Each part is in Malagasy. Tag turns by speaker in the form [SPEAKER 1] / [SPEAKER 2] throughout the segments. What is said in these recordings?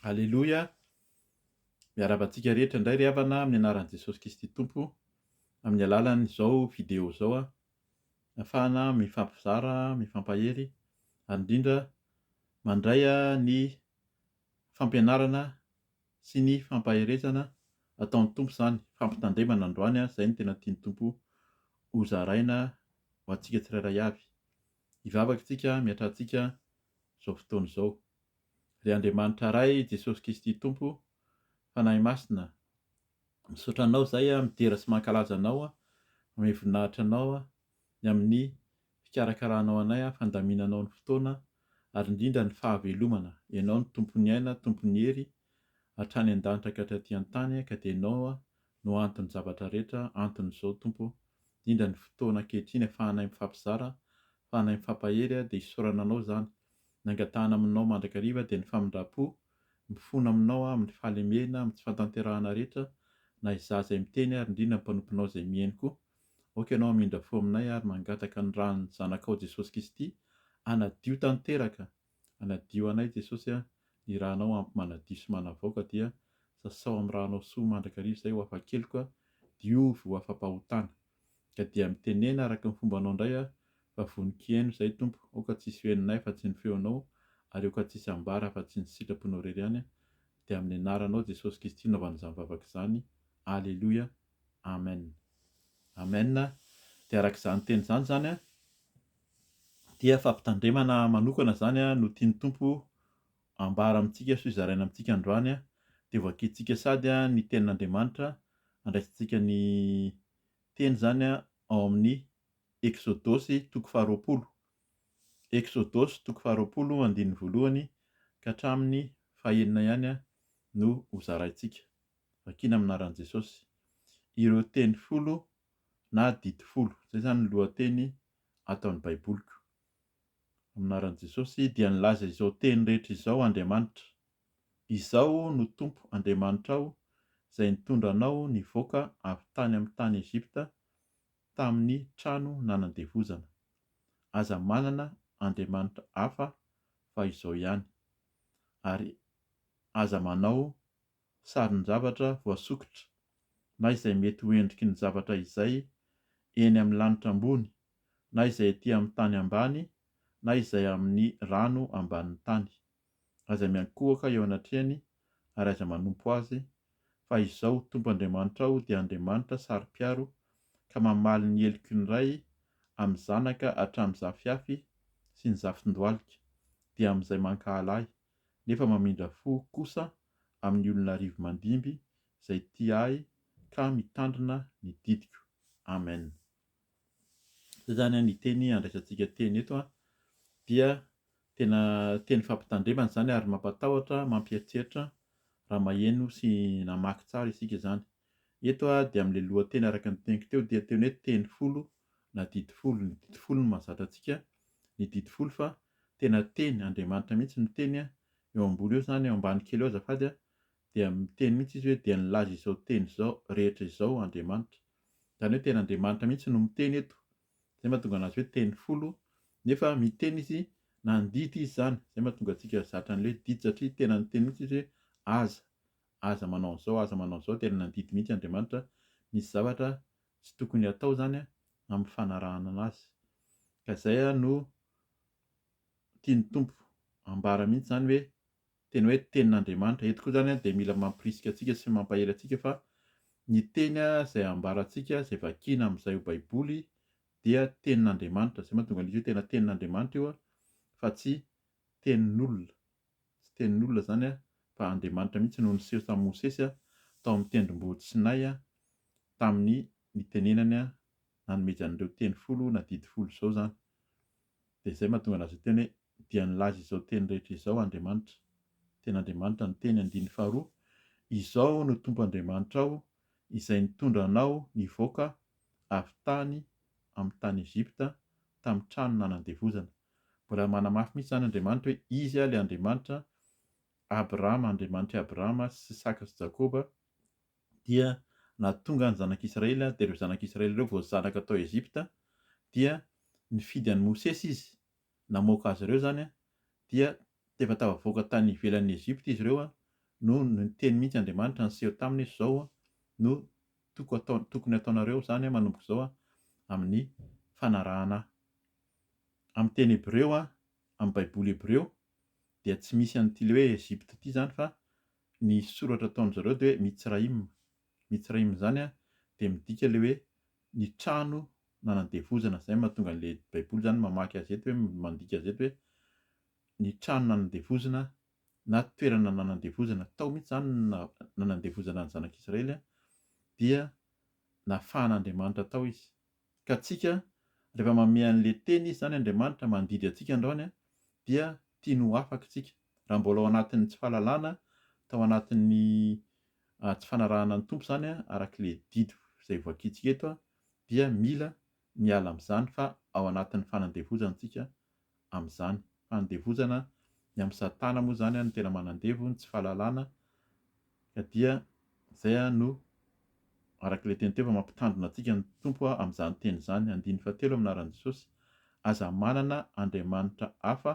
[SPEAKER 1] Aleloia! Miarabantsika rehetra indray ry havana amin'ny anaran'i Jesosy Kristy Tompo, amin'ny alalan'izao video izao ahafahana mifampizara, mifampahery, ary indrindra mandray ny fampianarana sy ny fampaherezana ataon'ny Tompo izany. Fampitandremana androany izay no tena tian'ny Tompo ho zaraina ho antsika tsirairay avy. Hivavaka isika, miatrantsika izao fotoana izao. Ry Andriamanitra iray, Jesosy Kristy Tompo, fanahy masina, misaotra anao izay midera sy mankalaza anao, manome voninahitra anao ny amin'ny fikarakaranao anay, fandaminanao ny fotoana, ary indrindra ny fahavelomana. Ianao ny tompon'ny aina, tompon'ny hery, hatrany an-danitra ka hatratỳ an-tany, ka dia ianao no anton'ny zavatra rehetra, anton'izao Tompo, indrindra ny fotoana ankehitriny ahafahanay mifampizara, ahafahanay mifampahery, dia hisaorana anao izany. Nangatahana aminao mandrakariva dia ny famindram-po, mifono aminao amin'ny fahalemena, amin'ny tsy fahatanterahana rehetra, na izaho izay miteny ary indrindra ny mpanomponao izay mihaino koa. Aoka ianao hamindra fo aminay ary mangataka ny ranon'ny zanakao Jesosy Kristy hanadio tanteraka. Hanadio anay Jesosy ny rahanao ampy manadio sy manavoaka, dia sasao amin'ny rahanao soa mandrakariva izay ho hafa-keloka, diovy ho afa-pahotana. Ka dia mitenena araka ny fombanao indray fa vonin-kaino izay Tompo, aoka tsisy feonay fa tsy ny feonao, ary aoka tsisy ambara fa tsy ny sitraponao irery ihany, dia amin'ny anaranao Jesosy Kristy naovana izany vavaka izany. Aleloia, amen. Amen. Dia araka izany teny izany zany dia fampitandremana manokana zany no tian'ny Tompo ambara amintsika sy izaraina amintsika androany, dia voakintsika sady ny tenin'Andriamanitra, andraisintsika ny teny zany ao amin'ny Exodosy toko faharoapolo. Exodosy toko faharoapolo andininy voalohany ka hatramin'ny fahaenina ihany no hozaraintsika. Vakiana amin'ny anaran'i Jesosy. Ireo teny folo na didy folo, izay zany ny lohateny ataon'ny baiboliko. Amin'ny anaran'i Jesosy dia nilaza izao teny rehetra izao Andriamanitra: izao no Tompo Andriamanitrao izay nitondra anao nivoaka avy tany amin'ny tany Ezipta tamin'ny trano nanandevozana. Aza manana Andriamanitra hafa fa izao ihany, ary aza manao sarin-javatra voasokitra, na izay mety ho endriky ny zavatra izay eny amin'ny lanitra ambony, na izay etỳ amin'ny tany ambany, na izay amin'ny rano ambanin'ny tany. Aza miankohaka eo anatrehany ary aza manompo azy, fa izao Tompo Andriamanitrao dia Andriamanitra saro-piaro, ka mamaly ny heliky ny ray amin'ny zanaka hatramin'ny zafiafy sy ny zafin-dohalika, dia amin'izay mankahala ahy, nefa mamindra fo kosa amin'ny olona arivo mandimby izay tia ahy ka mitandrina ny didiko. Amen. Izay zany ny teny andraisantsika teny eto dia tena teny fampitandremana izany ary mampatahotra, mampiheritreritra raha maheno sy namaky tsara isika izany. Eto dia amin'ilay lohateny araka ny teniko teo dia teny hoe teny folo na didy folo. Ny didy folo no mahazatra antsika, ny didy folo, fa tena teny Andriamanitra mihitsy no teny eo ambony eo zany, eo ambany kely eo azafady, dia miteny mihitsy izy hoe dia nilaza izao teny izao rehetra izao Andriamanitra. Izany hoe tena Andriamanitra mihitsy no miteny eto, izay mahatonga anazy hoe teny folo, nefa miteny izy nandidy izy zany, izay mahatonga antsika zatra an'ilay didy, satria tena niteny mihitsy izy hoe aza manao an'izao, aza manao an'izao, tena nandidy mihitsy Andriamanitra. Misy zavatra tsy tokony hatao zany amin'ny fanarahana anazy. Ka izay no tian'ny Tompo ambara mihitsy zany hoe tena hoe tenin'Andriamanitra. Eto koa zany dia mila mampirisika antsika sy mampahery antsika fa ny teny izay ambarantsika, izay vakiana amin'izay baiboly, dia tenin'Andriamanitra. Izay mahatonga an'izy hoe tena tenin'Andriamanitra io fa tsy tenin'olona. Tsy tenin'olona zany fa Andriamanitra mihitsy no niseho tamin'i Mosesy tao amin'ny tendrombohitra Sinay tamin'ny nitenenany nanomezany ireo teny folo na didy folo izao zany. Dia izay mahatonga anazy teny hoe dia nilaza izao teny rehetra izao Andriamanitra. Tena Andriamanitra ny teny andiny faharoa: izao no Tompo Andriamanitrao izay nitondra anao nivoaka avy tany amin'ny tany Ezipta tamin'ny trano nanandevozana. Mbola manamafy mihitsy zany Andriamanitra hoe izy ilay Andriamanitra Abrahama, Andriamanitra Abrahama sy Isaka sy Jakôba, dia nahatonga ny zanak'Israely, dia ireo zanak'Israely ireo vao zanaka tao Ezipta, dia nifidy an'i Mosesy izy, namoaka azy ireo zany, dia efa tafavoaka tany ivelan'ny Ezipta izy ireo no niteny mihitsy Andriamanitra niseho taminy hoe zao no tokony ataonareo zany manomboka izao amin'ny fanarahana ahy. Amin'ny teny Hebreo amin'ny baiboly Hebreo dia tsy misy an'ity le hoe Ezipta ity zany fa ny soratra ataon'izy ireo dia hoe Mitsraim. Mitsraim zany dia midika le hoe ny trano nanandevozana, izay mahatonga an'ilay baiboly zany mamaky azy eto hoe mandika azy eto hoe ny trano nanandevozana na toerana nanandevozana, tao mihitsy zany nanandevozana ny zanak'Israely dia nafahan'Andriamanitra tao izy. Ka tsika rehefa manome an'ilay teny izy zany Andriamanitra mandidy antsika androany dia tiany ho afaka tsika. Raha mbola ao anatin'ny tsy fahalalana, tao anatin'ny tsy fanarahana ny tompo zany arak'ilay didy izay voakitsika eto dia mila miala amin'izany fa ao anatin'ny fanandevozantsika amin'izany. Fanandevozana ny amin'ny Satana moa zany no tena manandevo ny tsy fahalalana, ka dia izay no arak'ilay teny teo fa mampitandrina antsika ny tompo amin'izany teny izany. 7 amin'ny anaran'i Jesosy, aza manana Andriamanitra hafa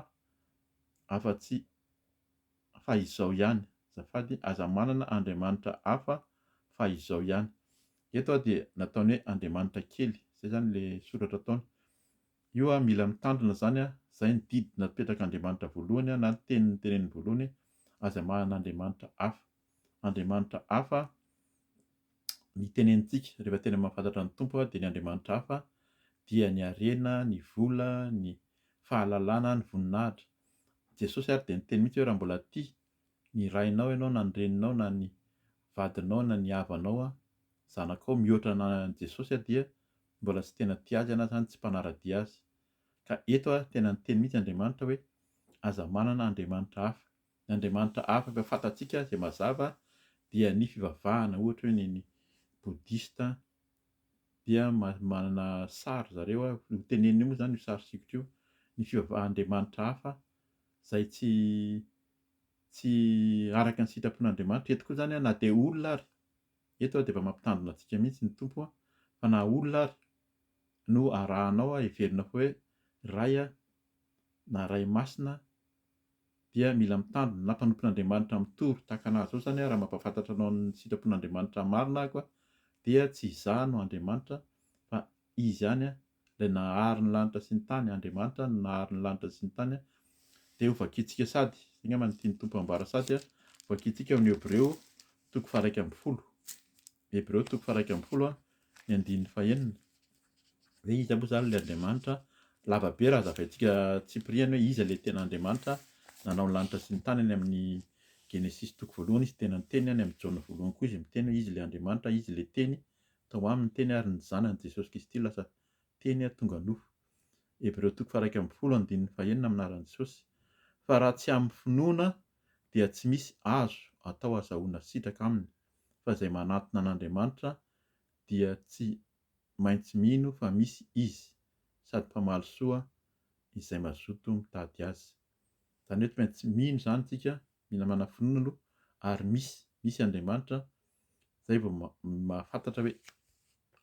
[SPEAKER 1] afa-tsy fa izao ihany. Azafady, aza manana Andriamanitra hafa fa izao ihany. Eto dia nataony hoe Andriamanitra kely, izay zany ilay soratra ataony. Io mila mitandrina zany izay ny didy napetrак'Andriamanitra voalohany na ny teny teneniny voalohany, aza manana Andriamanitra hafa. Andriamanitra hafa ny tenenintsika rehefa tena mahafantatra ny tompo dia ny Andriamanitra hafa dia ny harena, ny vola, ny fahalalana, ny voninahitra. Jesosy ary dia niteny mihitsy hoe raha mbola tia ny rainao ianao na ny reninao na ny vadinao na ny havanao zanakao mihoatra an'i Jesosy dia mbola tsy tena tia azy ianao zany, tsy mpanara-dia azy. Ka eto tena niteny mihitsy Andriamanitra hoe aza manana Andriamanitra hafa. Ny Andriamanitra hafa efa fantatsika izay mazava dia ny fivavahana, ohatra hoe ny bodista dia manana sary zareo ho teneniny moa zany io sary sikotra io, ny fivavahan-Andriamanitra hafa izay tsy araka ny sitrapon'Andriamanitra. Eto koa zany na dia olona ary, eto dia efa mampitandrina antsika mihitsy ny tompo fa na olona ary no arahanao heverina fa hoe ray na ray masina dia mila mitandrina. Na mpanompon'Andriamanitra mitory tahaka anazy izao zany raha mampahafantatra anao ny sitrapon'Andriamanitra marina ako dia tsy izaho no Andriamanitra fa izy ihany ilay nahary ny lanitra sy ny tany. Andriamanitra no nahary ny lanitra sy ny tany dia ho vakiantsika sady, izay angamba no tian'ny tompo ambara sady vakiantsika amin'ny Hebreo 1:10. Hebreo 1:10 ny andininy fahaenina. Hoe iza moa zany ilay Andriamanitra lavabe raha zavaintsika tsipiriana hoe iza ilay tena Andriamanitra nanao ny lanitra sy ny tany any amin'ny Genesis 1 izy tena niteny, any amin'ny Jaona 1 koa izy miteny hoe izy ilay Andriamanitra, izy ilay teny, tao aminy teny ary ny zanany Jesosy Kristy lasa teny tonga nofo. Hebreo 1:10 andininy fahaenina amin'ny anaran'i Jesosy. Fa raha tsy amin'ny finoana dia tsy misy azo atao azahoana sitraka aminy, fa izay manantona an'Andriamanitra dia tsy maintsy mino fa misy izy, sady mpamaly soa izay mazoto mitady azy. Izany hoe tsy maintsy mino zany tsika, mila manana finoana aloha ary misy Andriamanitra, izay vao mahafantatra hoe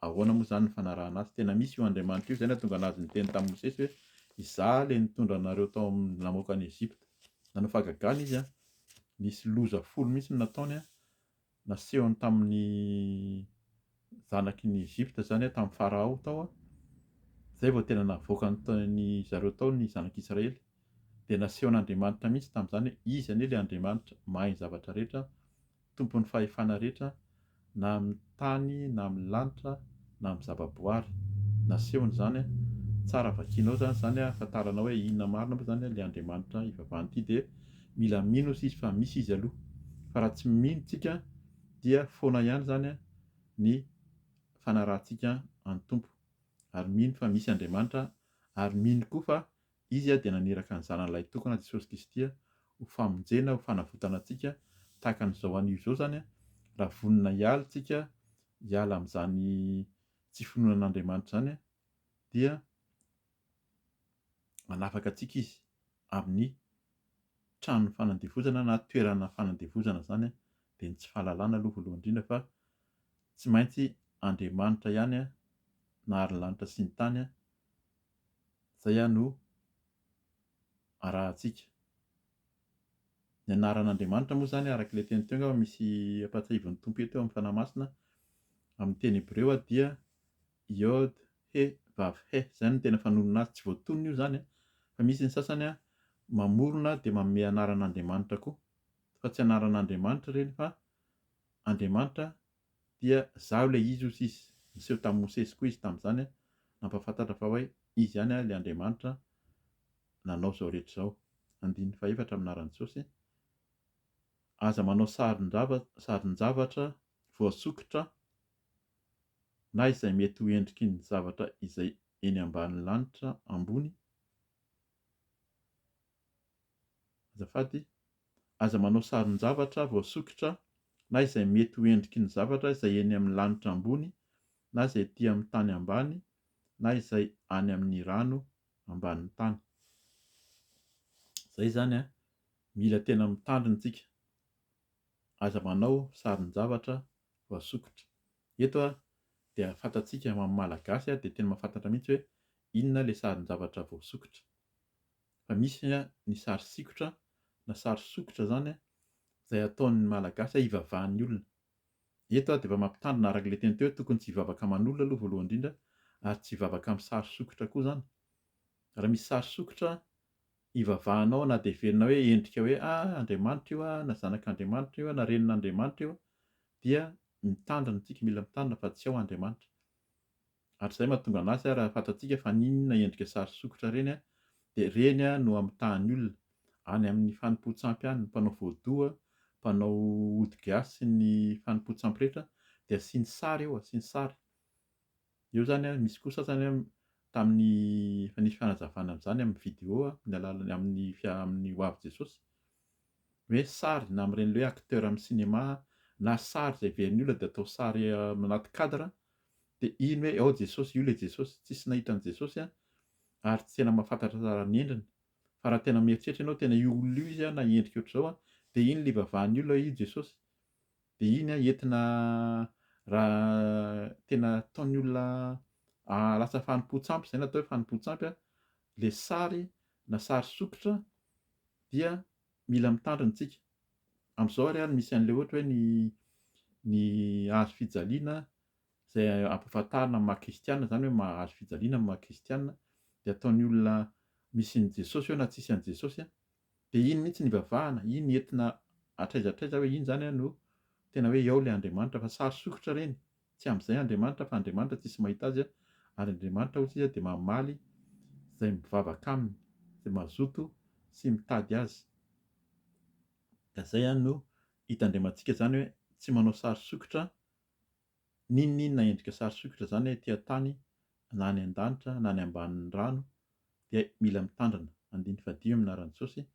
[SPEAKER 1] ahoana moa zany ny fanarahana azy. Tena misy io Andriamanitra io, izay nahatonga anazy niteny tamin'i Mosesy hoe izaho ilay nitondra anareo tao amin'ny namoaka an'i Ezipta. Nanao fahagagana izy nisy loza folo mihitsy no nataony nasehony tamin'ny zanaky ny Ezipta zany tamin'ny Farao tao izay vao tena navoaka ny zareo tao ny zanak'Israely. Dia nasehon'Andriamanitra mihitsy tamin'izany hoe izy anie ilay Andriamanitra mahay ny zavatra rehetra, tompon'ny fahefana rehetra, na amin'ny tany na amin'ny lanitra na amin'ny zavaboary. Nasehony zany tsara vakianao zany ahafantaranao hoe inona marina moa zany ilay Andriamanitra ivavahana ity, dia mila mino izy fa misy izy aloha. Fa raha tsy mino tsika dia foana ihany zany ny fanarahantsika any tompo. Ary mino fa misy Andriamanitra, ary mino koa fa izy dia naniraka ny zanan'ilay tokana Jesosy Kristy ho famonjena, ho fanavotana antsika tahaka an'izao anio izao zany. Raha vonona hiala tsika, hiala amin'izany tsy finoanan'Andriamanitra zany dia manafaka antsika izy amin'ny trano fanandevozana na toerana fanandevozana zany dia ny tsy fahalalana aloha voalohany indrindra, fa tsy maintsy Andriamanitra ihany nahary ny lanitra sy ny tany, izay no arahantsika. Ny anaran'Andriamanitra moa zany araka ilay teny teo angamba misy ampatsahivon'ny tompo eto amin'ny fanahy masina amin'ny teny hébreu dia iod he vav he, zany no tena fanonona azy, tsy voatonona io zany fa misy ny sasany mamorona dia manome anaran'Andriamanitra koa, fa tsy anaran'Andriamanitra ireny fa Andriamanitra dia izaho ilay izy hozy izy, niseho tamin'i Mosesy koa izy tamin'izany nampahafantatra fa hoe izy ihany ilay Andriamanitra nanao izao rehetra izao. 14 amin'ny anaran'i Jesosy. Aza manao sarin-javatra voasokitra na izay mety ho endriky ny zavatra izay eny ambanin'ny lanitra ambony. Azafady, aza manao sarin-javatra voasokitra na izay mety ho endriky ny zavatra izay eny amin'ny lanitra ambony na izay ety amin'ny tany ambany na izay any amin'ny rano ambanin'ny tany. Izay zany mila tena mitandrina isika. Aza manao sarin-javatra voasokitra. Eto dia fantatsika amin'ny malagasy dia tena mahafantatra mihitsy hoe inona ilay sarin-javatra voasokitra. Fa misy ny sary sikotra na sary sokitra zany izay ataon'ny malagasy hivavahan'ny olona. Eto dia efa mampitandrina araka ilay teny teo hoe tokony tsy hivavaka aman'olona aloha voalohany indrindra ary tsy hivavaka amin'ny sary sokitra koa zany. Raha misy sary sokitra hivavahanao na dia heverina hoe endrika hoe Andriamanitra io na zanak'Andriamanitra io na renin'Andriamanitra io dia mitandrina isika, mila mitandrina fa tsy ao Andriamanitra. Ary izay mahatonga anazy raha fantatsika fa ninona endrika sary sokitra ireny dia ireny no amitahan'ny olona any amin'ny fanompoan-tsampy any, ny mpanao voadoa, mpanao ody gasy sy ny fanompoan-tsampy rehetra dia asiany sary eo, asiany sary. Eo zany misy koa sasany tamin'ny efa nisy fanazavana amin'izany amin'ny vidéo amin'ny ho avy Jesosy hoe sary na amin'ireny hoe acteur amin'ny cinéma na sary izay heverin'ny olona dia atao sary anaty cadre dia iny hoe ao Jesosy, io ilay Jesosy, tsisy nahita an'i Jesosy ary tsy tena mahafantatra tsara ny endriny. Fa raha tena mieritreritra ianao tena io olona io izy na endrika ohatr'izao dia iny ilay ivavahan'ny olona io Jesosy. Dia iny entina raha tena ataon'ny olona lasa fanompoan-tsampy, izay no atao hoe fanompoan-tsampy ilay sary na sary sokitra dia mila mitandrina isika. Amin'izao ary misy an'ilay ohatra hoe ny hazo fijaliana izay ampahafantarina amin'ny maha-kristianina zany hoe hazo fijaliana amin'ny maha-kristianina dia ataon'ny olona misy ny Jesosy eo na tsisy an'i Jesosy dia iny mihitsy ny ivavahana, iny entina hatraizatraiza hoe iny zany no tena hoe ao ilay Andriamanitra, fa sary sokitra ireny. Tsy amin'izay Andriamanitra fa Andriamanitra tsisy mahita azy ary Andriamanitra hozy izy dia mamaly izay mivavaka aminy, izay mazoto sy mitady azy. Dia izay no hitandremantsika zany hoe tsy manao sary sokitra, n'inona endrika sary sokitra zany ety an-tany na any an-danitra na any ambanin'ny rano dia mila mitandrina. 15 amin'ny anaran'i Jesosy.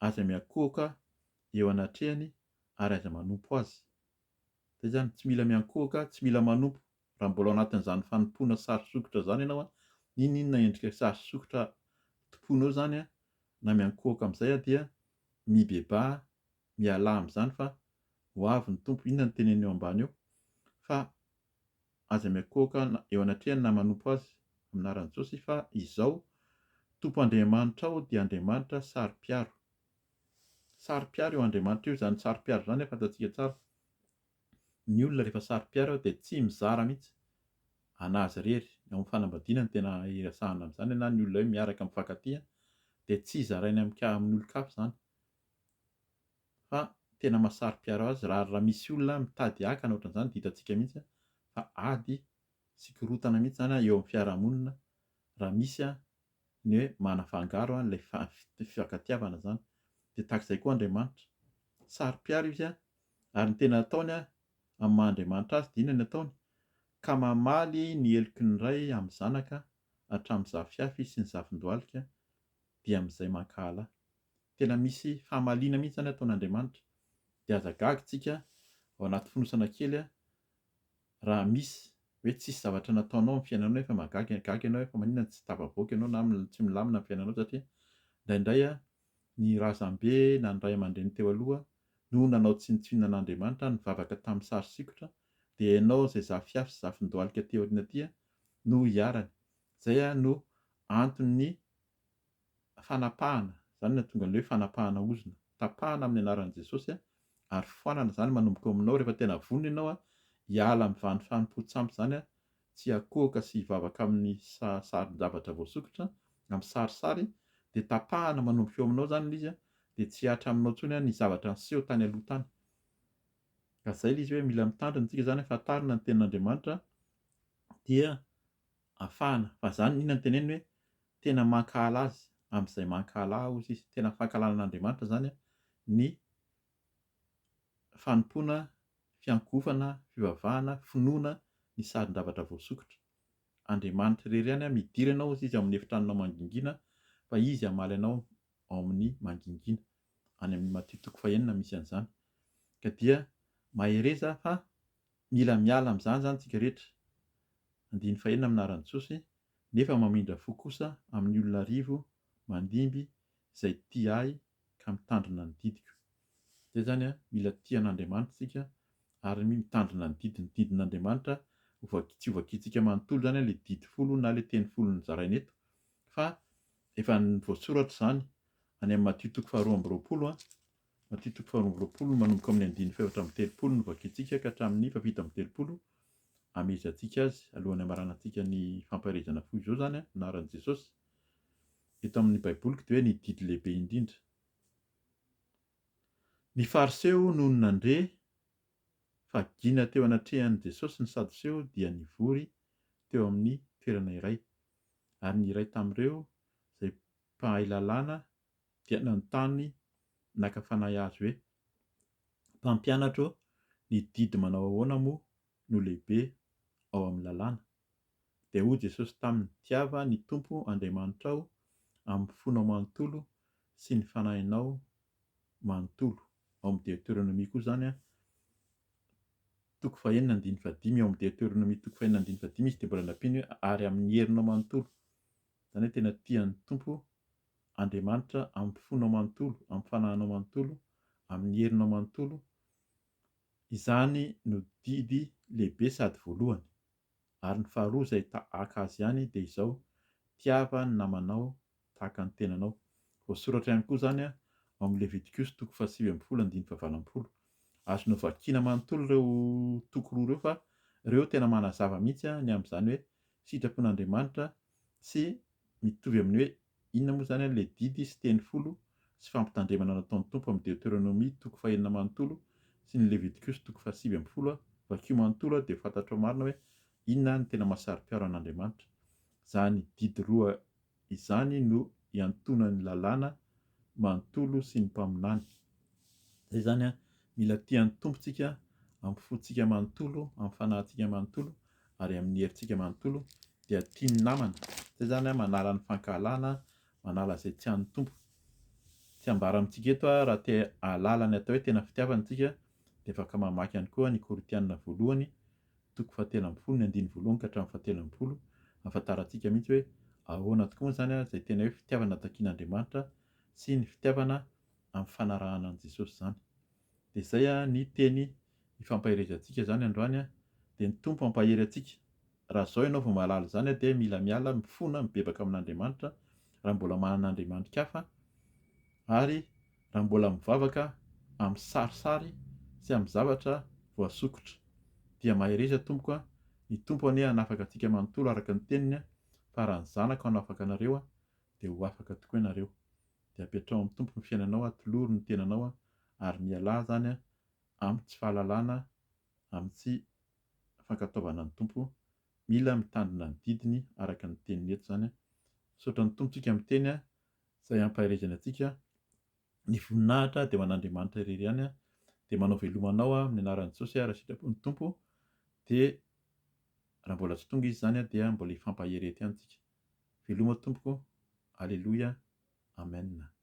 [SPEAKER 1] Aza miankohaka eo anatrehany ary aza manompo azy. Izay zany tsy mila miankohaka, tsy mila manompo. Raha mbola ao anatin'izany fanompoana sary sokitra izany ianao n'inona endrika sary sokitra tomponao zany na miankohaka amin'izay dia mibeba, miala amin'izany fa ho avy ny tompo. Inona no teneny eo ambany eo fa aza miankohaka eo anatrehany na manompo azy amin'ny anaran'i Jesosy fa izao tompo Andriamanitra ao dia Andriamanitra saro-piaro. Saro-piaro eo Andriamanitra io, zany saro-piaro zany fantatsika tsara. Ny olona rehefa saro-piaro dia tsy mizara mihitsy, anazy irery. Ao amin'ny fanambadiana no tena iresahana amin'izany na ny olona hoe miaraka mifankatia dia tsy izarainy amin'ny olon-kafa izany. Fa tena mahasaro-piaro azy raha misy olona mitady haka na ohatran'izany dia hitantsika mihitsy fa ady sy korontana mihitsy zany eo amin'ny fiarahamonina raha misy ny hoe manafangaro ilay fifankatiavana zany. Dia tahak'izay koa Andriamanitra, saro-piaro izy ary ny tena ataony amin'ny maha-Andriamanitra azy dia inona ny ataony? Ka mamaly ny heloky ny ray amin'ny zanaka hatramin'ny zafiafy sy ny zafin-dohalika dia amin'izay mankahala. Tena misy fahamaliana mihitsy zany ataon'Andriamanitra. Dia aza gaga isika ao anaty fonosana kely raha misy hoe tsisy zavatra nataonao amin'ny fiainanao nefa mahagaga ianao hoe fa maninona tsy tafavoaka ianao na tsy milamina amin'ny fiainanao satria indraindray ny razambe na ny ray aman-dreny teo aloha no nanao tsinitsinona an'Andriamanitra, nivavaka tamin'ny sary sikotra dia ianao izay zafiafy sy zafin-dohalika teo aoriana aty no hiarany. Izay no anton'ny fanapahana, izany no tonga an'ilay hoe fanapahana ozona. tapahana amin'ny anaran'i Jesosy ary foanana zany manomboka aminao rehefa tena vonona ianao hiala amin'ny vanimpontsampy zany tsy akohoka sy hivavaka amin'ny sarin-javatra voasokitra amin'ny sarisary dia tapahana manomboka eo aminao zany izy dia tsy hatra aminao intsony ny zavatra niseho tany aloha tany. Ka izay ilay izy hoe mila mitandrina isika zany hafantarina ny tenin'Andriamanitra dia ahafahana, fa zany inona no teneniny hoe tena mankahala azy, amin'izay mankahala hozy izy, tena fankahalana an'Andriamanitra zany ny fanompoana, fiangovana, fivavahana, finoana ny sarin-javatra voasokitra. Andriamanitra irery ihany midira ianao hozy izy amin'ny efitranonao mangingina, fa izy hamaly anao ao amin'ny mangingina. Any amin'ny Matthieu 4:1 misy an'izany. Ka dia mahereza fa mila miala amin'izany zany tsika rehetra. 5:1 amin'ny anaran'i Jesosy, nefa mamindra fo kosa amin'ny olona rivo, mandimby, izay tia ahy ka mitandrina ny didiko. Izay zany mila tia an'Andriamanitra isika ary mitandrina ny didin'Andriamanitra tsy ho vakiantsika manontolo zany ilay didy folo na ilay teny folo nozaraina eto, fa efa voasoratra izany any amin'ny Matthieu 2:20, Matthieu 2:20 manomboka amin'ny 9:7-10 no vakiantsika ka hatramin'ny 7:30 hamezantsika azy alohan'ny hamaranantsika ny famparezana fo izao zany anaran'i Jesosy. Eto amin'ny baiboliko dia hoe ny didy lehibe indrindra. Ny fariseo noho ny nandre fa gina teo anatrehan'i Jesosy ny sadoseo dia nivory teo amin'ny toerana iray. Ary ny iray tamin'ireo izay mpahay lalàna dia nanontany naka fanahy azy hoe, mpampianatra, ny didy manao ahoana moa no lehibe ao amin'ny lalàna? Dia hoy Jesosy taminy, tiava ny Tompo Andriamanitrao amin'ny fonao manontolo sy ny fanahinao manontolo. Ao amin'ny Deutéronomie koa zany 2:4-5, ao amin'ny Deutéronomie 2:4-5 izy dia mbola nampiany hoe ary amin'ny herinao manontolo. Izany hoe tena tian'ny Tompo Andriamanitra amin'ny fonao manontolo, amin'ny fanahinao manontolo, amin'ny herinao manontolo. Izany no didy lehibe sady voalohany. Ary ny faharoa izay haka azy ihany dia izao, tiava ny namanao tahaka ny tenanao. Voasoratra ihany koa zany ao amin'ny Levitikosy 7:7-20. Azonao vakiana manontolo ireo toko roa ireo fa ireo tena manazava mihitsy ny amin'izany hoe sitrapon'Andriamanitra sy mitovy amin'ny hoe inona moa zany ilay didy sy teny folo sy fampitandremana nataon'ny Tompo amin'ny Deutéronomie 2:4-5 sy ny Levitikosy 7:7. Vakio manontolo dia fantatrao marina hoe inona ny tena mahasarika an'Andriamanitra. Izany didy roa izany no iantonan'ny lalàna manontolo sy ny mpaminany. Izay zany mila tian'ny tompontsika amin'ny fontsika manontolo, amin'ny fanahintsika manontolo ary amin'ny herintsika manontolo dia tian'ny namana. Izay zany manala ny fankahalana, manala izay tian'ny tompo. Tsy ambara amintsika eto raha te hahalala ny atao hoe tena fitiavana isika dia afaka mamaky ihany koa ny Korintianina 1, 7:1-7, ahafantarantsika mihitsy hoe ahoana tokoa moa zany izay tena hoe fitiavana takian'Andriamanitra sy ny fitiavana amin'ny fanarahana an'i Jesosy zany. Dia izay ny teny ifampahirizantsika zany androany dia ny Tompo hampahery antsika. Raha izao ianao vao mahalala izany dia mila miala mifona mibebaka amin'Andriamanitra raha mbola manana andriamanitra hafa ary raha mbola mivavaka amin'ny sarisary sy amin'ny zavatra voasokitra. Dia mahereza tompoko ny Tompo anie hanafaka antsika manontolo araka ny teniny fa raha ny zanaka hanafaka anareo dia ho afaka tokoa ianareo. Dia apetrao amin'ny Tompo ny fiainanao, atoloro ny tenanao ary miala zany amin'ny tsy fahalalana, amin'ny tsy fankataovana ny Tompo. Mila mitandrina ny didiny araka ny teniny eto zany. Misaotra ny tompontsika amin'ny teny izay hampahirizana antsika. Ny voninahitra dia ho an'Andriamanitra irery ihany dia manao velomanao amin'ny anaran'i Jesosy raha sitrapon'ny Tompo dia raha mbola tsy tonga izy zany dia mbola hifampahery eto ihany isika. Veloma tompoko. Aleloia. Amen.